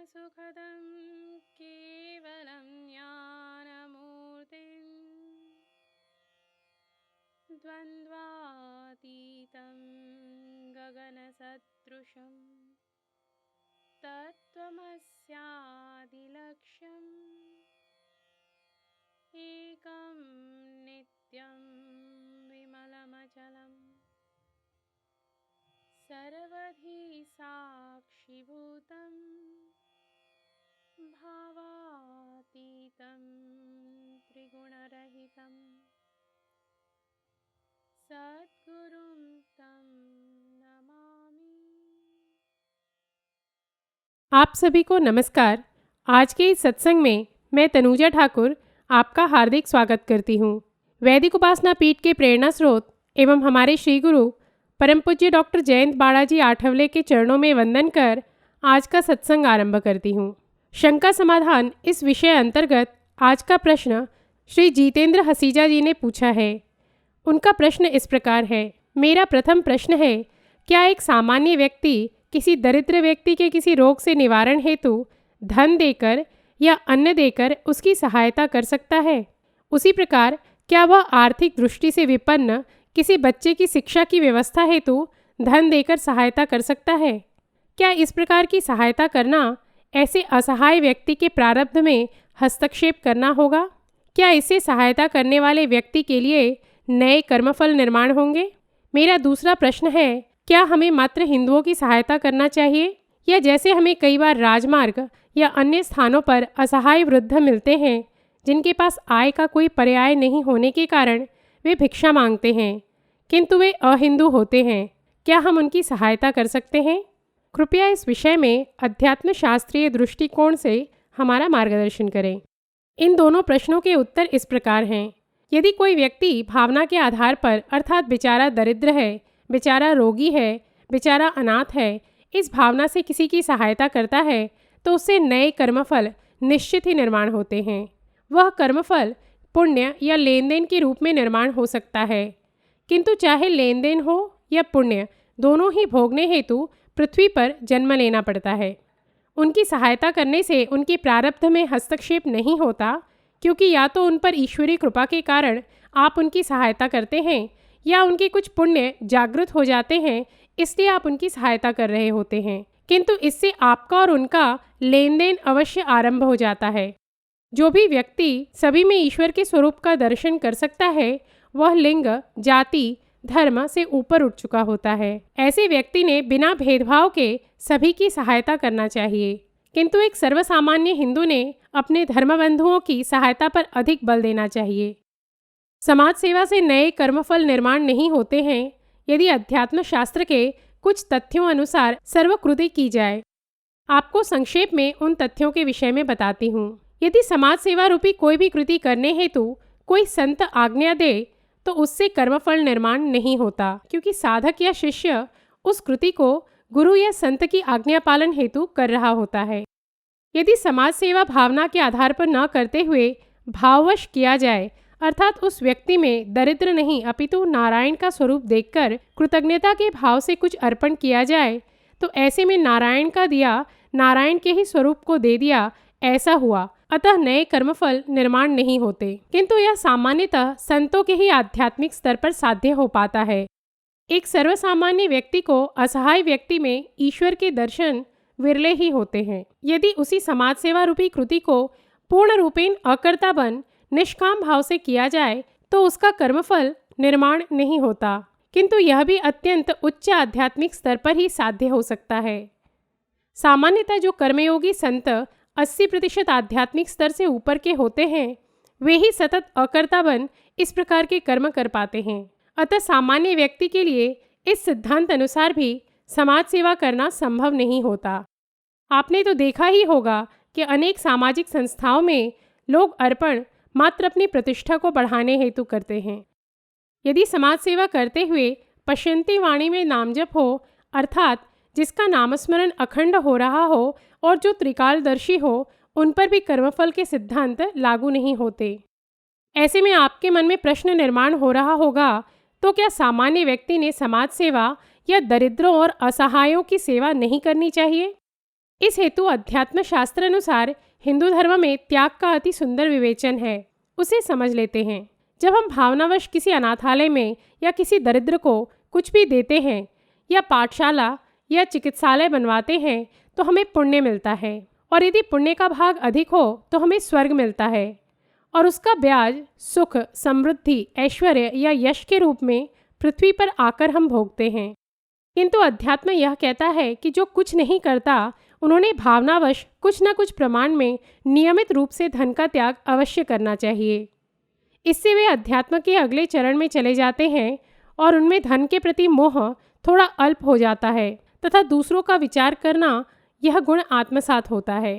सुखदं केवलं ज्ञानमूर्तिं द्वन्द्वातीतं गगनसदृशं तत्त्वमस्यादिलक्ष्यम् एकं नित्यं विमलमचलं सर्वधी साक्षिभूतं भावातीतं त्रिगुणरहितं सद्गुरुं तं नमामि। आप सभी को नमस्कार। आज के इस सत्संग में मैं तनुजा ठाकुर आपका हार्दिक स्वागत करती हूँ। वैदिक उपासना पीठ के प्रेरणा स्रोत एवं हमारे श्री गुरु परम पूज्य डॉक्टर जयंत बाड़ाजी आठवले के चरणों में वंदन कर आज का सत्संग आरंभ करती हूँ। शंका समाधान इस विषय अंतर्गत आज का प्रश्न श्री जितेंद्र हसीजा जी ने पूछा है। उनका प्रश्न इस प्रकार है। मेरा प्रथम प्रश्न है, क्या एक सामान्य व्यक्ति किसी दरिद्र व्यक्ति के किसी रोग से निवारण हेतु धन देकर या अन्न देकर उसकी सहायता कर सकता है? उसी प्रकार क्या वह आर्थिक दृष्टि से विपन्न किसी बच्चे की शिक्षा की व्यवस्था हेतु धन देकर सहायता कर सकता है? क्या इस प्रकार की सहायता करना ऐसे असहाय व्यक्ति के प्रारब्ध में हस्तक्षेप करना होगा? क्या इससे सहायता करने वाले व्यक्ति के लिए नए कर्मफल निर्माण होंगे? मेरा दूसरा प्रश्न है, क्या हमें मात्र हिंदुओं की सहायता करना चाहिए, या जैसे हमें कई बार राजमार्ग या अन्य स्थानों पर असहाय वृद्ध मिलते हैं जिनके पास आय का कोई पर्याय नहीं होने के कारण वे भिक्षा मांगते हैं किंतु वे अहिंदू होते हैं, क्या हम उनकी सहायता कर सकते हैं? कृपया इस विषय में अध्यात्म शास्त्रीय दृष्टिकोण से हमारा मार्गदर्शन करें। इन दोनों प्रश्नों के उत्तर इस प्रकार हैं। यदि कोई व्यक्ति भावना के आधार पर अर्थात बेचारा दरिद्र है, बेचारा रोगी है, बेचारा अनाथ है, इस भावना से किसी की सहायता करता है तो उससे नए कर्मफल निश्चित ही निर्माण होते हैं। वह कर्मफल पुण्य या लेन देन के रूप में निर्माण हो सकता है, किंतु चाहे लेन देन हो या पुण्य, दोनों ही भोगने हेतु पृथ्वी पर जन्म लेना पड़ता है। उनकी सहायता करने से उनके प्रारब्ध में हस्तक्षेप नहीं होता, क्योंकि या तो उन पर ईश्वरीय कृपा के कारण आप उनकी सहायता करते हैं या उनके कुछ पुण्य जागृत हो जाते हैं, इसलिए आप उनकी सहायता कर रहे होते हैं, किंतु इससे आपका और उनका लेन देन अवश्य आरंभ हो जाता है। जो भी व्यक्ति सभी में ईश्वर के स्वरूप का दर्शन कर सकता है, वह लिंग, जाति, धर्म से ऊपर उठ चुका होता है। ऐसे व्यक्ति ने बिना भेदभाव के सभी की सहायता करना चाहिए, किंतु एक सर्वसामान्य हिंदू ने अपने धर्मबंधुओं की सहायता पर अधिक बल देना चाहिए। समाज सेवा से नए कर्मफल निर्माण नहीं होते हैं यदि अध्यात्म शास्त्र के कुछ तथ्यों अनुसार सर्वकृति की जाए। आपको संक्षेप में उन तथ्यों के विषय में बताती हूँ। यदि समाज सेवा रूपी कोई भी कृति करने हेतु कोई संत आज्ञा दे तो उससे कर्मफल निर्माण नहीं होता, क्योंकि साधक या शिष्य उस कृति को गुरु या संत की आज्ञा पालन हेतु कर रहा होता है। यदि समाज सेवा भावना के आधार पर न करते हुए भाववश किया जाए, अर्थात उस व्यक्ति में दरिद्र नहीं अपितु नारायण का स्वरूप देखकर कृतज्ञता के भाव से कुछ अर्पण किया जाए, तो ऐसे में नारायण का दिया नारायण के ही स्वरूप को दे दिया, ऐसा हुआ। अतः नए कर्मफल निर्माण नहीं होते, किंतु यह सामान्यतः संतों के ही आध्यात्मिक स्तर पर साध्य हो पाता है। एक सर्वसामान्य व्यक्ति को असहाय व्यक्ति में ईश्वर के दर्शन विरले ही होते हैं। यदि उसी समाज सेवा रूपी कृति को पूर्ण रूपेण अकर्ता बन निष्काम भाव से किया जाए तो उसका कर्मफल निर्माण नहीं होता, किंतु यह भी अत्यंत उच्च आध्यात्मिक स्तर पर ही साध्य हो सकता है। सामान्यतः जो कर्मयोगी संत 80% आध्यात्मिक स्तर से ऊपर के होते हैं, वे ही सतत अकर्ता बन इस प्रकार के कर्म कर पाते हैं। अतः सामान्य व्यक्ति के लिए इस सिद्धांत अनुसार भी समाज सेवा करना संभव नहीं होता। आपने तो देखा ही होगा कि अनेक सामाजिक संस्थाओं में लोग अर्पण मात्र अपनी प्रतिष्ठा को बढ़ाने हेतु करते हैं। यदि समाज सेवा करते हुए पश्यंती वाणी में नामजप हो, अर्थात जिसका नामस्मरण अखंड हो रहा हो और जो त्रिकालदर्शी हो, उन पर भी कर्मफल के सिद्धांत लागू नहीं होते। ऐसे में आपके मन में प्रश्न निर्माण हो रहा होगा, तो क्या सामान्य व्यक्ति ने समाज सेवा या दरिद्रों और असहायों की सेवा नहीं करनी चाहिए? इस हेतु अध्यात्म शास्त्र अनुसार हिंदू धर्म में त्याग का अति सुंदर विवेचन है। उसे समझ लेते हैं। जब हम भावनावश किसी अनाथालय में या किसी दरिद्र को कुछ भी देते हैं या पाठशाला या चिकित्सालय बनवाते हैं तो हमें पुण्य मिलता है, और यदि पुण्य का भाग अधिक हो तो हमें स्वर्ग मिलता है, और उसका ब्याज सुख, समृद्धि, ऐश्वर्य या यश के रूप में पृथ्वी पर आकर हम भोगते हैं। किंतु अध्यात्म यह कहता है कि जो कुछ नहीं करता उन्होंने भावनावश कुछ न कुछ प्रमाण में नियमित रूप से धन का त्याग अवश्य करना चाहिए। इससे वे अध्यात्म के अगले चरण में चले जाते हैं और उनमें धन के प्रति मोह थोड़ा अल्प हो जाता है तथा दूसरों का विचार करना यह गुण आत्मसात होता है।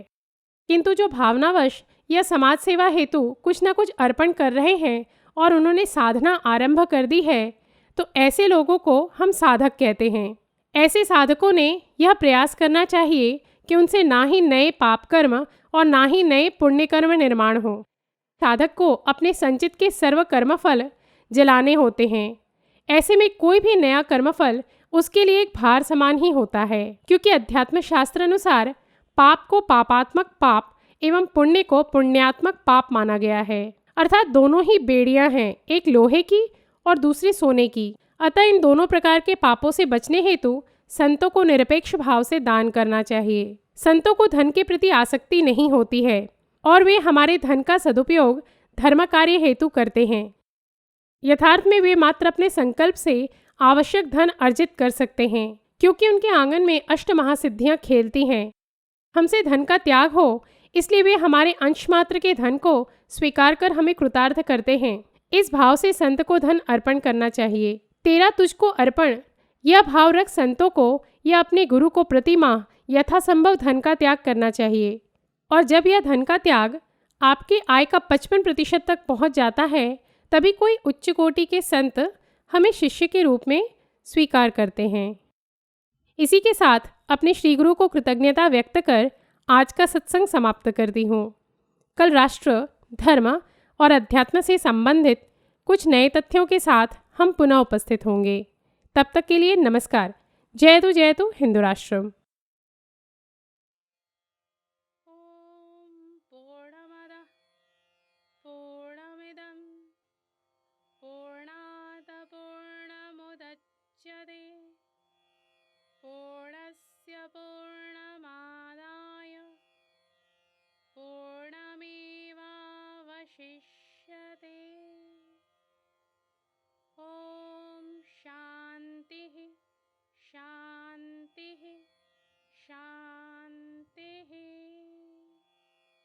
किंतु जो भावनावश या समाज सेवा हेतु कुछ न कुछ अर्पण कर रहे हैं और उन्होंने साधना आरंभ कर दी है तो ऐसे लोगों को हम साधक कहते हैं। ऐसे साधकों ने यह प्रयास करना चाहिए कि उनसे ना ही नए पाप कर्म और ना ही नए पुण्य कर्म निर्माण हो। साधक को अपने संचित के सर्व कर्मफल जलाने होते हैं। ऐसे में कोई भी नया कर्मफल उसके लिए एक भार समान ही होता है, क्योंकि अध्यात्म शास्त्र अनुसार पाप को पापात्मक पाप एवं पुण्य को पुण्यात्मक पाप माना गया है। अर्थात दोनों ही बेड़ियां हैं, एक लोहे की और दूसरी सोने की। अतः इन दोनों प्रकार के पापों से बचने हेतु संतों को निरपेक्ष भाव से दान करना चाहिए। संतों को धन के प्रति आसक्ति नहीं होती है और वे हमारे धन का सदुपयोग धर्म कार्य हेतु करते हैं। यथार्थ में वे मात्र अपने संकल्प से आवश्यक धन अर्जित कर सकते हैं, क्योंकि उनके आंगन में अष्ट महासिद्धियां खेलती हैं। हमसे धन का त्याग हो इसलिए वे हमारे अंश मात्र के धन को स्वीकार कर हमें कृतार्थ करते हैं। इस भाव से संत को धन अर्पण करना चाहिए। तेरा तुझको अर्पण, यह भाव रख संतों को या अपने गुरु को प्रति माह यथासंभव धन का त्याग करना चाहिए। और जब यह धन का त्याग आपके आय का 55% तक पहुंच जाता है तभी कोई उच्च कोटि के संत हमें शिष्य के रूप में स्वीकार करते हैं। इसी के साथ अपने श्री गुरु को कृतज्ञता व्यक्त कर आज का सत्संग समाप्त करती हूँ। कल राष्ट्र, धर्म और अध्यात्म से संबंधित कुछ नए तथ्यों के साथ हम पुनः उपस्थित होंगे। तब तक के लिए नमस्कार। जय तु हिंदू राष्ट्र।